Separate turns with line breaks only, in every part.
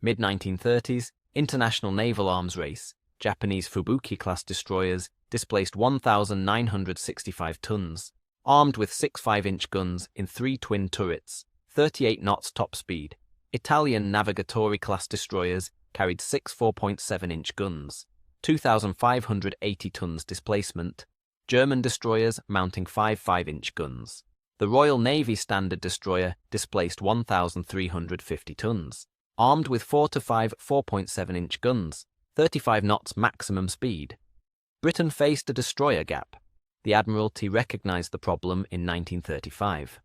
Mid-1930s, international naval arms race, Japanese Fubuki-class destroyers displaced 1,965 tons, armed with 6 5-inch guns in 3 twin turrets, 38 knots top speed. Italian Navigatori-class destroyers carried 6 4.7-inch guns, 2,580 tons displacement, German destroyers mounting 5 5-inch guns. The Royal Navy Standard Destroyer displaced 1,350 tons, armed with 4 to 5 4.7-inch guns, 35 knots maximum speed. Britain faced a destroyer gap. The Admiralty recognized the problem in 1935.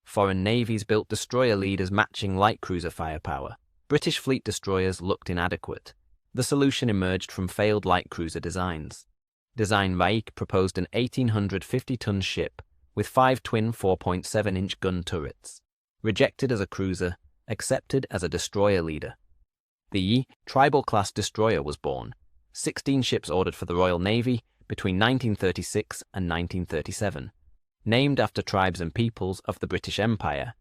Foreign navies built destroyer leaders matching light cruiser firepower. British fleet destroyers looked inadequate. The solution emerged from failed light cruiser designs. Design WWII proposed an 1,850-ton ship with 5 twin 4.7-inch gun turrets. Rejected as a cruiser, accepted as a destroyer leader. The Tribal-class destroyer was born. 16 ships ordered for the Royal Navy between 1936 and 1937. Named after tribes and peoples of the British Empire: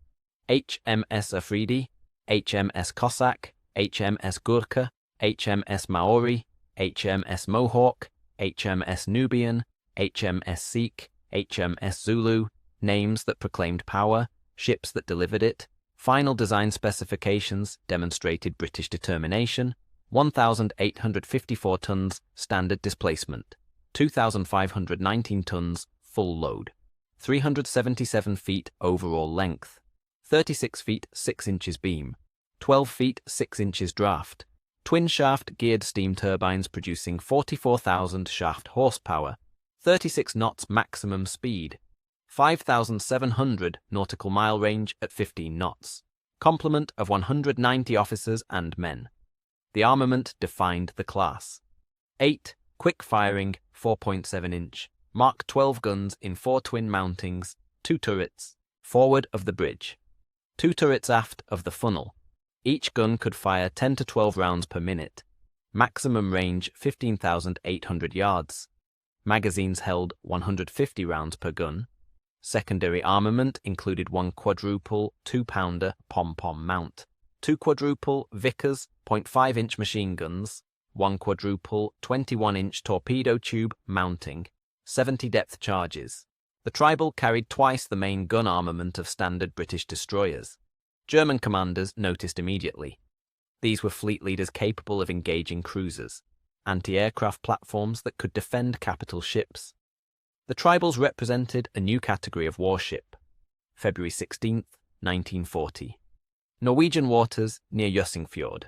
HMS Afridi, HMS Cossack, HMS Gurkha, HMS Maori, HMS Mohawk, HMS Nubian, HMS Sikh, HMS Zulu, names that proclaimed power, ships that delivered it. Final design specifications demonstrated British determination: 1,854 tons standard displacement, 2,519 tons full load, 377 feet overall length, 36 feet 6 inches beam, 12 feet 6 inches draft, twin-shaft geared steam turbines producing 44,000 shaft horsepower, 36 knots maximum speed, 5,700 nautical mile range at 15 knots, complement of 190 officers and men. The armament defined the class. 8 quick-firing 4.7-inch Mark 12 guns in 4 twin mountings, 2 turrets, forward of the bridge, 2 turrets aft of the funnel. Each gun could fire 10 to 12 rounds per minute. Maximum range 15,800 yards. Magazines held 150 rounds per gun. Secondary armament included 1 quadruple 2-pounder pom-pom mount, 2 quadruple Vickers .5-inch machine guns, 1 quadruple 21-inch torpedo tube mounting, 70 depth charges. The Tribal carried twice the main gun armament of standard British destroyers. German commanders noticed immediately. These were fleet leaders capable of engaging cruisers, anti-aircraft platforms that could defend capital ships. The Tribals represented a new category of warship. February 16, 1940. Norwegian waters near Jøssingfjord.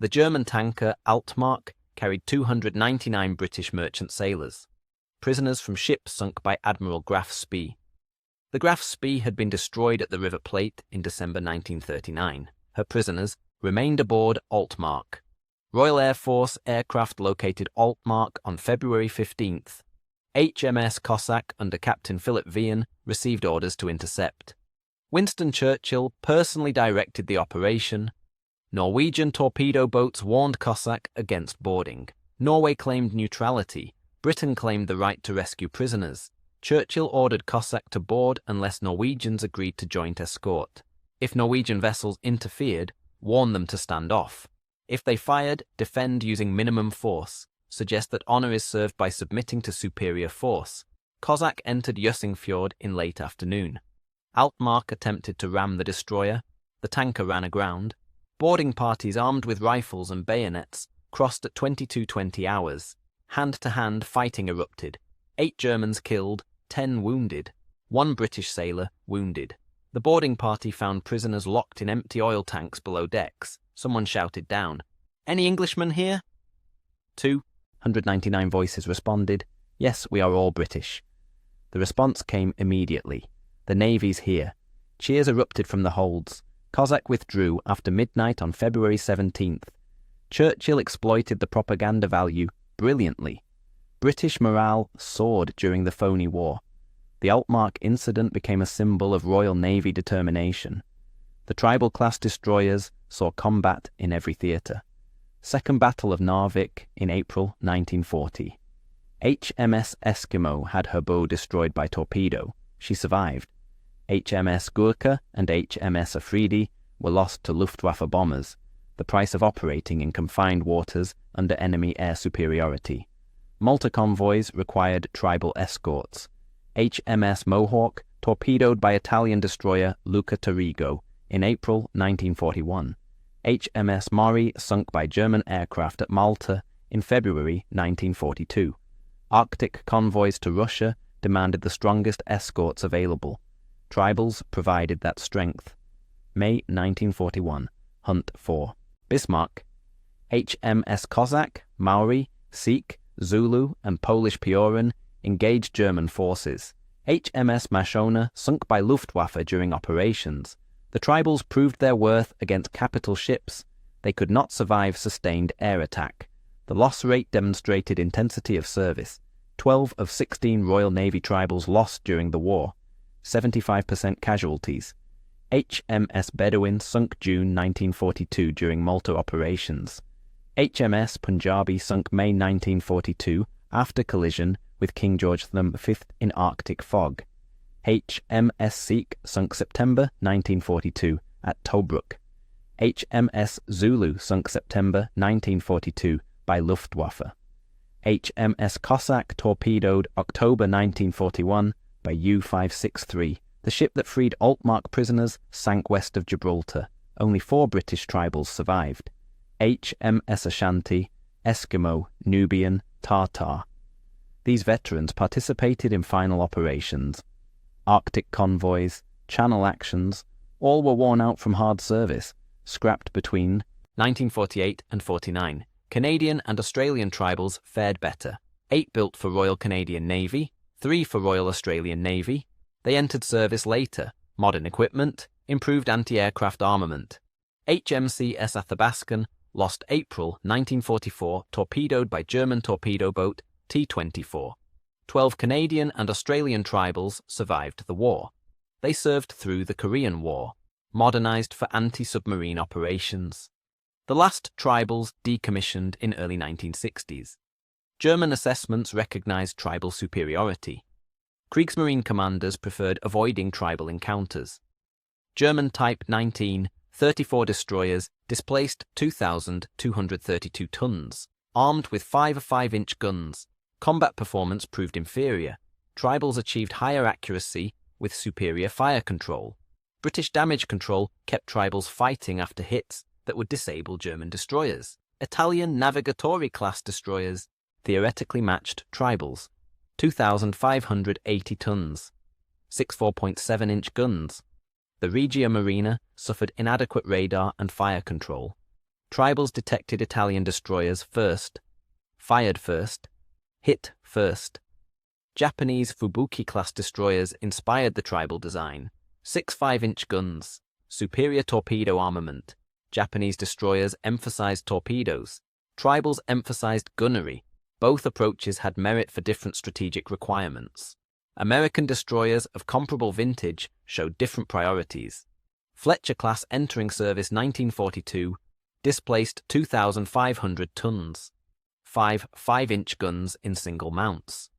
The German tanker Altmark carried 299 British merchant sailors, prisoners from ships sunk by Admiral Graf Spee. The Graf Spee had been destroyed at the River Plate in December 1939. Her prisoners remained aboard Altmark. Royal Air Force aircraft located Altmark on February 15th. HMS Cossack under Captain Philip Vian received orders to intercept. Winston Churchill personally directed the operation. Norwegian torpedo boats warned Cossack against boarding. Norway claimed neutrality. Britain claimed the right to rescue prisoners. Churchill ordered Cossack to board unless Norwegians agreed to joint escort. If Norwegian vessels interfered, warn them to stand off. If they fired, defend using minimum force. Suggest that honour is served by submitting to superior force. Cossack entered Jøssingfjord in late afternoon. Altmark attempted to ram the destroyer. The tanker ran aground. Boarding parties armed with rifles and bayonets crossed at 22:20 hours. Hand-to-hand fighting erupted. 8 Germans killed, 10 wounded. 1 British sailor wounded. The boarding party found prisoners locked in empty oil tanks below decks. Someone shouted down, "Any Englishmen here?" 299 voices responded, "Yes, we are all British." The response came immediately. "The Navy's here." Cheers erupted from the holds. Cossack withdrew after midnight on February 17th. Churchill exploited the propaganda value brilliantly. British morale soared during the Phoney War. The Altmark incident became a symbol of Royal Navy determination. The Tribal-class destroyers saw combat in every theatre. Second Battle of Narvik in April 1940. HMS Eskimo had her bow destroyed by torpedo. She survived. HMS Gurkha and HMS Afridi were lost to Luftwaffe bombers. the price of operating in confined waters under enemy air superiority. Malta convoys required tribal escorts. HMS Mohawk torpedoed by Italian destroyer Luca Tarigo in April 1941. HMS Maori sunk by German aircraft at Malta in February 1942. Arctic convoys to Russia demanded the strongest escorts available. Tribals provided that strength. May 1941. Hunt for Bismarck. HMS Cossack, Maori, Sikh, Zulu, and Polish Pioran engaged German forces. HMS Mashona sunk by Luftwaffe during operations. The tribals proved their worth against capital ships. They could not survive sustained air attack. The loss rate demonstrated intensity of service. 12 of 16 Royal Navy tribals lost during the war. 75% casualties. HMS Bedouin sunk June 1942 during Malta operations. HMS Punjabi sunk May 1942 after collision with King George V in Arctic fog. HMS Sikh sunk September 1942 at Tobruk. HMS Zulu sunk September 1942 by Luftwaffe. HMS Cossack torpedoed October 1941 by U-563. The ship that freed Altmark prisoners sank west of Gibraltar. Only 4 British tribals survived. HMS Ashanti, Eskimo, Nubian, Tartar. These veterans participated in final operations. Arctic convoys, Channel actions, all were worn out from hard service, scrapped between 1948 and 49. Canadian and Australian tribals fared better. 8 built for Royal Canadian Navy, 3 for Royal Australian Navy. They entered service later. Modern equipment, improved anti-aircraft armament. HMCS Athabaskan lost April 1944, torpedoed by German torpedo boat T-24. 12 Canadian and Australian tribals survived the war. They served through the Korean War, modernized for anti-submarine operations. The last tribals decommissioned in early 1960s. German assessments recognized tribal superiority. Kriegsmarine commanders preferred avoiding tribal encounters. German Type 19, 34 destroyers displaced 2,232 tons, armed with 5 5-inch guns. Combat performance proved inferior. Tribals achieved higher accuracy with superior fire control. British damage control kept tribals fighting after hits that would disable German destroyers. Italian Navigatori-class destroyers theoretically matched tribals. 2,580 tons, 6 4.7-inch guns. The Regia Marina suffered inadequate radar and fire control. Tribals detected Italian destroyers first, fired first, hit first. Japanese Fubuki-class destroyers inspired the tribal design. 6 5-inch guns, superior torpedo armament. Japanese destroyers emphasized torpedoes. Tribals emphasized gunnery. Both approaches had merit for different strategic requirements. American destroyers of comparable vintage showed different priorities. Fletcher-class entering service 1942 displaced 2,500 tons, 5 5-inch guns in single mounts.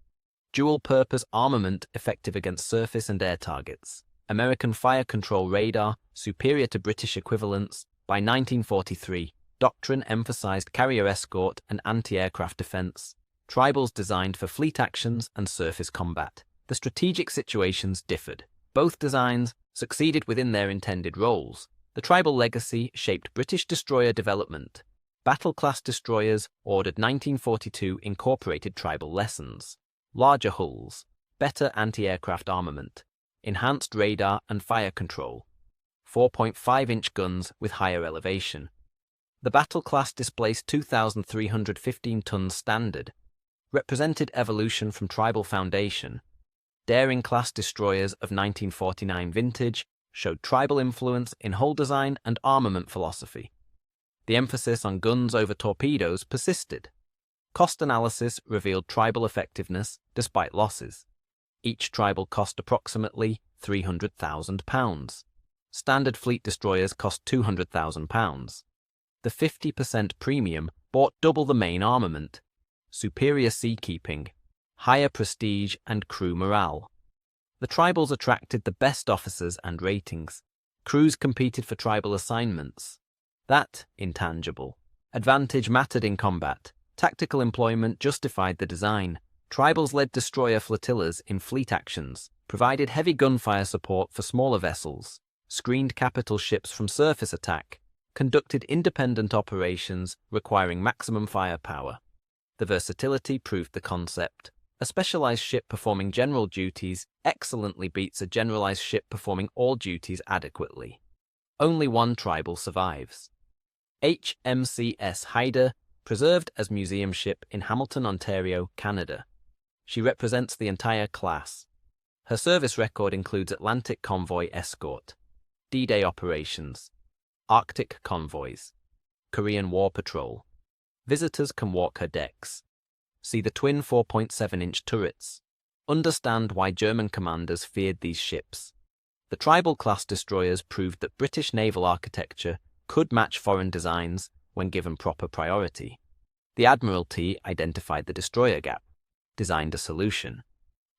Dual-purpose armament effective against surface and air targets. American fire control radar superior to British equivalents. By 1943, doctrine emphasized carrier escort and anti-aircraft defense. Tribals designed for fleet actions and surface combat. The strategic situations differed. Both designs succeeded within their intended roles. The tribal legacy shaped British destroyer development. Battle-class destroyers ordered 1942 incorporated tribal lessons. Larger hulls, better anti-aircraft armament, enhanced radar and fire control, 4.5-inch guns with higher elevation. The battle class displaced 2,315 tons standard, represented evolution from tribal foundation. Daring-class destroyers of 1949 vintage showed tribal influence in hull design and armament philosophy. The emphasis on guns over torpedoes persisted. Cost analysis revealed tribal effectiveness despite losses. Each tribal cost approximately £300,000. Standard fleet destroyers cost £200,000. The 50% premium bought double the main armament, superior seakeeping, higher prestige and crew morale. The tribals attracted the best officers and ratings. Crews competed for tribal assignments. That intangible advantage mattered in combat. Tactical employment justified the design. Tribals led destroyer flotillas in fleet actions, provided heavy gunfire support for smaller vessels, screened capital ships from surface attack, conducted independent operations requiring maximum firepower. The versatility proved the concept. A specialized ship performing general duties excellently beats a generalized ship performing all duties adequately. Only one tribal survives. HMCS Hyder, preserved as museum ship in Hamilton, Ontario, Canada. She represents the entire class. Her service record includes Atlantic convoy escort, D-Day operations, Arctic convoys, Korean War patrol. Visitors can walk her decks. See the twin 4.7-inch turrets. Understand why German commanders feared these ships. The tribal-class destroyers proved that British naval architecture could match foreign designs when given proper priority. The Admiralty identified the destroyer gap, designed a solution,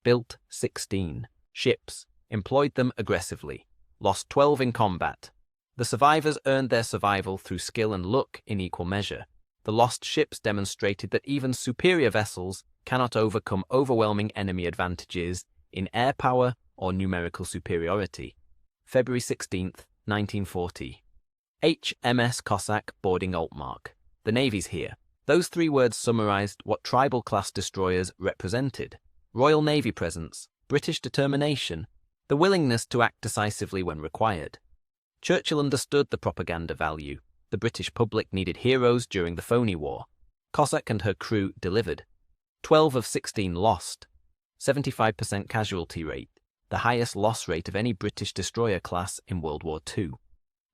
built 16 ships, employed them aggressively, lost 12 in combat. The survivors earned their survival through skill and luck in equal measure. The lost ships demonstrated that even superior vessels cannot overcome overwhelming enemy advantages in air power or numerical superiority. February 16, 1940. HMS Cossack boarding Altmark. The Navy's here. Those three words summarized what tribal-class destroyers represented. Royal Navy presence, British determination, the willingness to act decisively when required. Churchill understood the propaganda value. The British public needed heroes during the Phoney War. Cossack and her crew delivered. 12 of 16 lost. 75% casualty rate, the highest loss rate of any British destroyer class in World War II.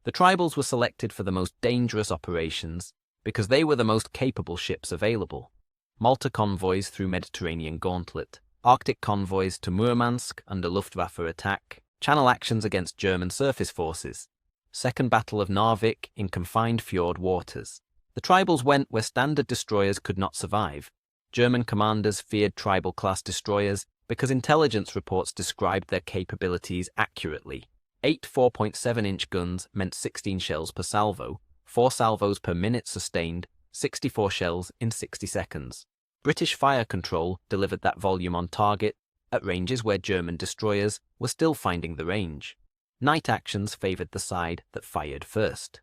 The tribals were selected for the most dangerous operations because they were the most capable ships available. Malta convoys through Mediterranean gauntlet, Arctic convoys to Murmansk under Luftwaffe attack, channel actions against German surface forces, Second Battle of Narvik in confined fjord waters. The tribals went where standard destroyers could not survive. German commanders feared tribal-class destroyers because intelligence reports described their capabilities accurately. 8 4.7-inch guns meant 16 shells per salvo, 4 salvos per minute sustained, 64 shells in 60 seconds. British fire control delivered that volume on target at ranges where German destroyers were still finding the range. Night actions favored the side that fired first.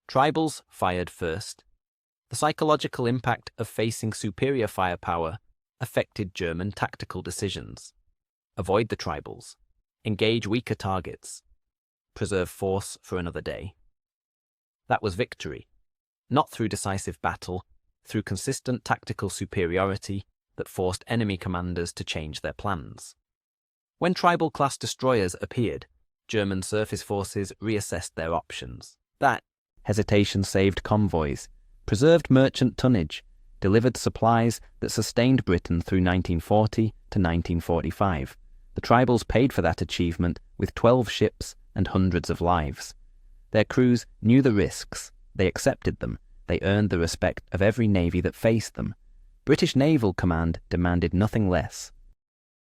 Tribals fired first. The psychological impact of facing superior firepower affected German tactical decisions. Avoid the tribals. Engage weaker targets. Preserve force for another day. That was victory. Not through decisive battle, through consistent tactical superiority that forced enemy commanders to change their plans. When tribal-class destroyers appeared, German surface forces reassessed their options. That hesitation saved convoys, preserved merchant tonnage, delivered supplies that sustained Britain through 1940 to 1945. The tribals paid for that achievement with 12 ships and hundreds of lives. Their crews knew the risks, they accepted them, they earned the respect of every navy that faced them. British Naval Command demanded nothing less.